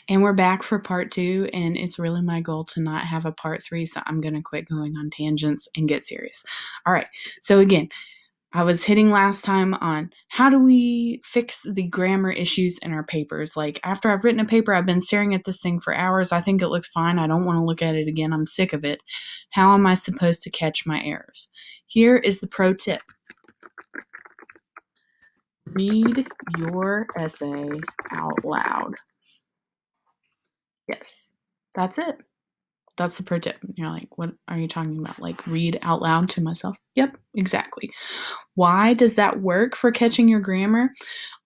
And we're back for part 2, and it's really my goal to not have a part 3, so I'm going to quit going on tangents and get serious. All right, so again, I was hitting last time on how do we fix the grammar issues in our papers. Like, after I've written a paper, I've been staring at this thing for hours. I think it looks fine. I don't want to look at it again. I'm sick of it. How am I supposed to catch my errors? Here is the pro tip. Read your essay out loud. Yes, that's it. That's the pro tip. You're like, what are you talking about? Like, read out loud to myself? Yep, exactly. Why does that work for catching your grammar?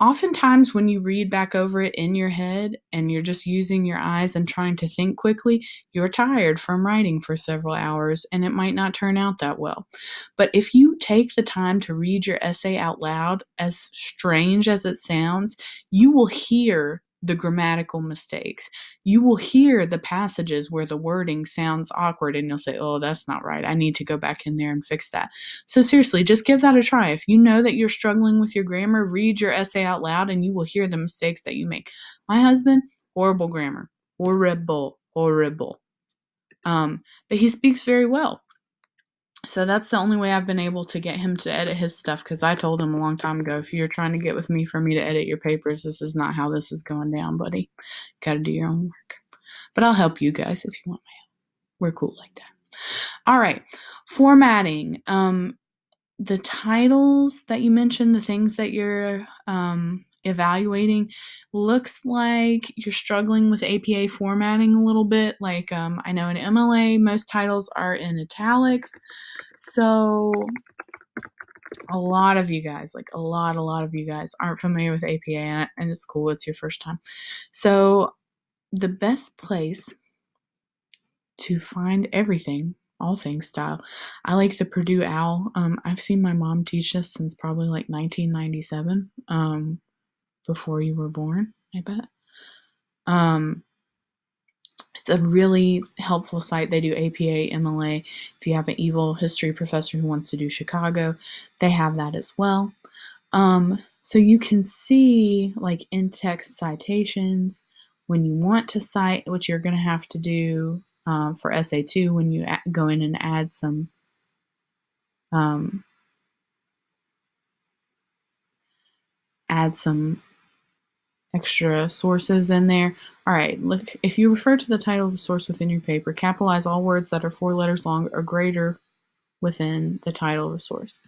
Oftentimes, when you read back over it in your head and you're just using your eyes and trying to think quickly, you're tired from writing for several hours and it might not turn out that well. But if you take the time to read your essay out loud, as strange as it sounds, you will hear the grammatical mistakes. You will hear the passages where the wording sounds awkward and you'll say, oh, that's not right. I need to go back in there and fix that. So seriously, just give that a try. If you know that you're struggling with your grammar, read your essay out loud and you will hear the mistakes that you make. My husband, horrible grammar. Horrible. But he speaks very well. So that's the only way I've been able to get him to edit his stuff, because I told him a long time ago, if you're trying to get with me for me to edit your papers, this is not how this is going down, buddy. Got to do your own work. But I'll help you guys if you want my help. We're cool like that. All right. Formatting. The titles that you mentioned, the things that you're evaluating, looks like you're struggling with APA formatting a little bit. Like, I know in MLA, most titles are in italics. So a lot of you guys, like a lot of you guys aren't familiar with APA, and it's cool. It's your first time. So the best place to find everything, all things style, I like the Purdue OWL. I've seen my mom teach this since probably like 1997, before you were born, I bet. It's a really helpful site. They do APA, MLA. If you have an evil history professor who wants to do Chicago, they have that as well. So you can see, like, in-text citations when you want to cite, which you're going to have to do for essay 2 when you go in and add some extra sources in there. All right, look, if you refer to the title of the source within your paper, capitalize all words that are 4 letters long or greater within the title of the source.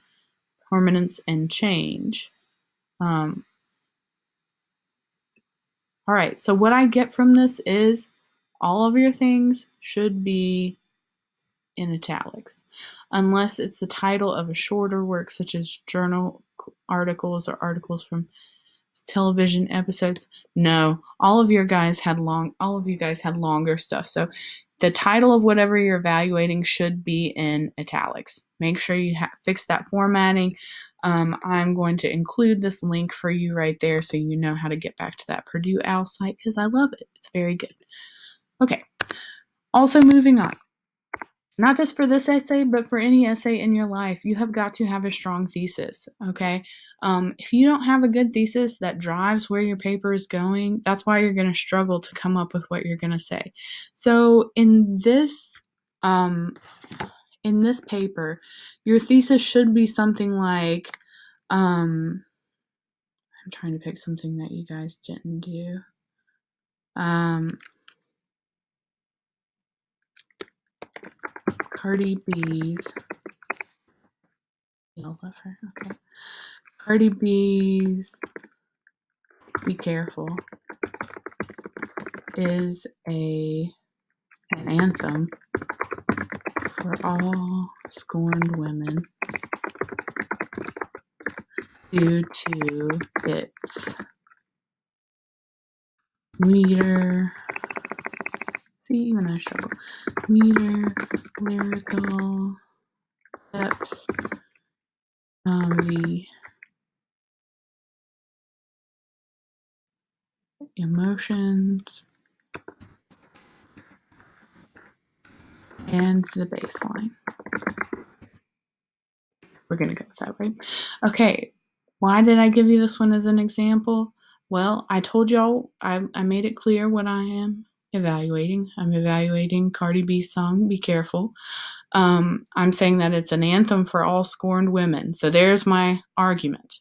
Permanence and change. All right, so what I get from this is all of your things should be in italics, unless it's the title of a shorter work, such as journal articles or articles from television episodes. No, all of you guys had longer stuff. So the title of whatever you're evaluating should be in italics. Make sure you fix that formatting. I'm going to include this link for you right there so you know how to get back to that Purdue OWL site, because I love it. It's very good. Okay, also moving on. Not just for this essay, but for any essay in your life, you have got to have a strong thesis, okay? If you don't have a good thesis that drives where your paper is going, that's why you're going to struggle to come up with what you're going to say. So in this paper, your thesis should be something like, I'm trying to pick something that you guys didn't do. Cardi B's, I love her, okay. Cardi B's Be Careful is an anthem for all scorned women due to its meter, even I struggle, meter, lyrical depth, the emotions, and the baseline. We're going to go with that, right? Okay, why did I give you this one as an example? Well, I told y'all, I made it clear what I am evaluating. I'm evaluating Cardi B's song, Be Careful. I'm saying that it's an anthem for all scorned women. So there's my argument.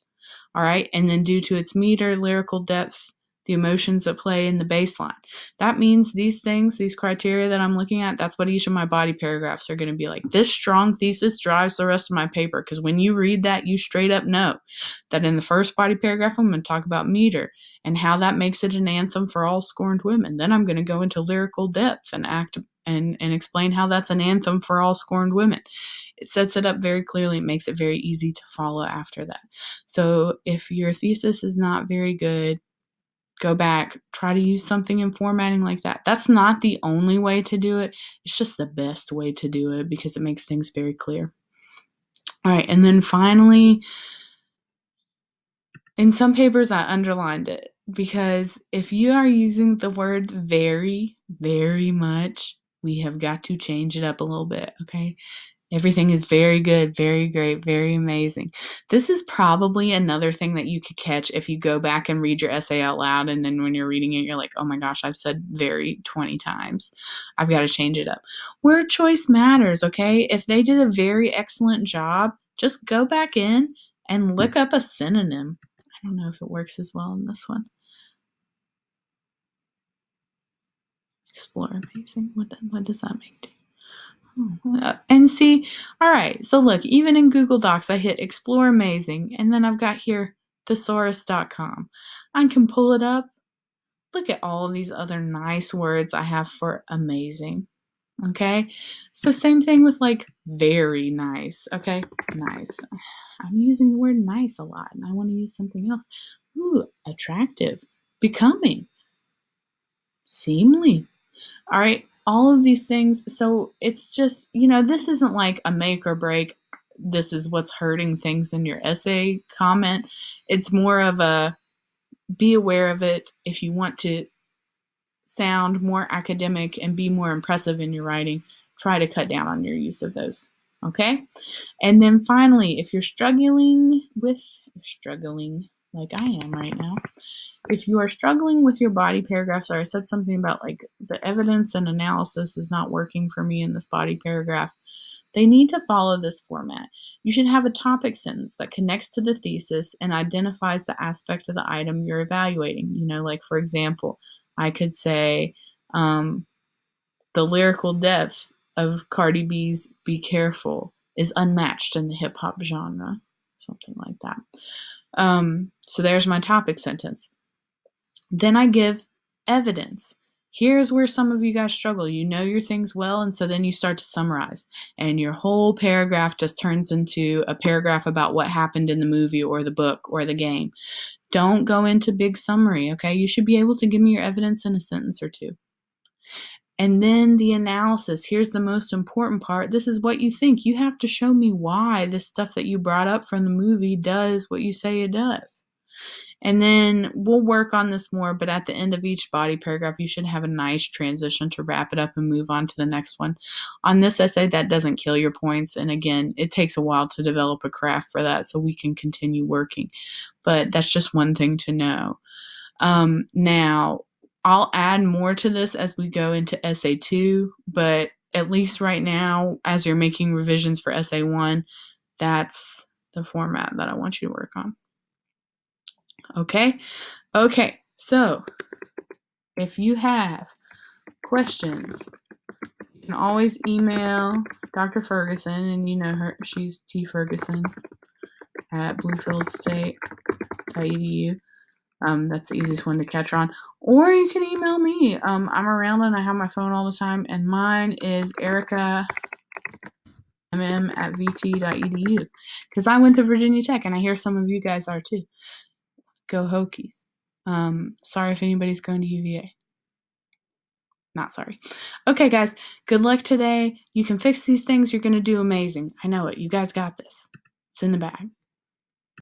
All right. And then due to its meter, lyrical depth, the emotions at play in the bass line. That means these things, these criteria that I'm looking at, that's what each of my body paragraphs are going to be like. This strong thesis drives the rest of my paper because when you read that, you straight up know that in the first body paragraph, I'm going to talk about meter and how that makes it an anthem for all scorned women. Then I'm going to go into lyrical depth and explain how that's an anthem for all scorned women. It sets it up very clearly. It makes it very easy to follow after that. So if your thesis is not very good, go back, try to use something in formatting like that. That's not the only way to do it. It's just the best way to do it because it makes things very clear. All right, and then finally, in some papers I underlined it because if you are using the word very, very much, we have got to change it up a little bit, okay? Everything is very good, very great, very amazing. This is probably another thing that you could catch if you go back and read your essay out loud, and then when you're reading it, you're like, oh my gosh, I've said very 20 times. I've got to change it up. Word choice matters, okay? If they did a very excellent job, just go back in and look up a synonym. I don't know if it works as well in this one. Explore amazing. What does that make? And see, all right, so look, even in Google Docs, I hit Explore Amazing, and then I've got here thesaurus.com. I can pull it up. Look at all of these other nice words I have for amazing. Okay, so same thing with like very nice. Okay, nice. I'm using the word nice a lot, and I want to use something else. Ooh, attractive, becoming, seemly. All right, all of these things. So it's just, this isn't like a make or break. This is what's hurting things in your essay comment. It's more of a be aware of it if you want to sound more academic and be more impressive in your writing. Try to cut down on your use of those. Okay? And then finally, if you're struggling like I am right now, if you are struggling with your body paragraphs, or I said something about like the evidence and analysis is not working for me in this body paragraph, they need to follow this format. You should have a topic sentence that connects to the thesis and identifies the aspect of the item you're evaluating. Like for example, I could say the lyrical depth of Cardi B's Be Careful is unmatched in the hip hop genre, something like that. So there's my topic sentence. Then I give evidence. Here's where some of you guys struggle. You know your things well, and so then you start to summarize. And your whole paragraph just turns into a paragraph about what happened in the movie or the book or the game. Don't go into big summary, okay? You should be able to give me your evidence in a sentence or two. And then the analysis. Here's the most important part. This is what you think. You have to show me why this stuff that you brought up from the movie does what you say it does. And then we'll work on this more, but at the end of each body paragraph, you should have a nice transition to wrap it up and move on to the next one. On this essay, that doesn't kill your points. And again, it takes a while to develop a craft for that so we can continue working. But that's just one thing to know. Now, I'll add more to this as we go into essay 2, but at least right now, as you're making revisions for essay 1, that's the format that I want you to work on. Okay, so if you have questions, you can always email Dr. Ferguson, and you know her, she's T. Ferguson at bluefieldstate.edu. That's the easiest one to catch her on. Or you can email me. I'm around and I have my phone all the time, and mine is ericamm@vt.edu because I went to Virginia Tech, and I hear some of you guys are too. Go Hokies. Sorry if anybody's going to UVA. Not sorry. Okay, guys, good luck today. You can fix these things. You're going to do amazing. I know it. You guys got this. It's in the bag.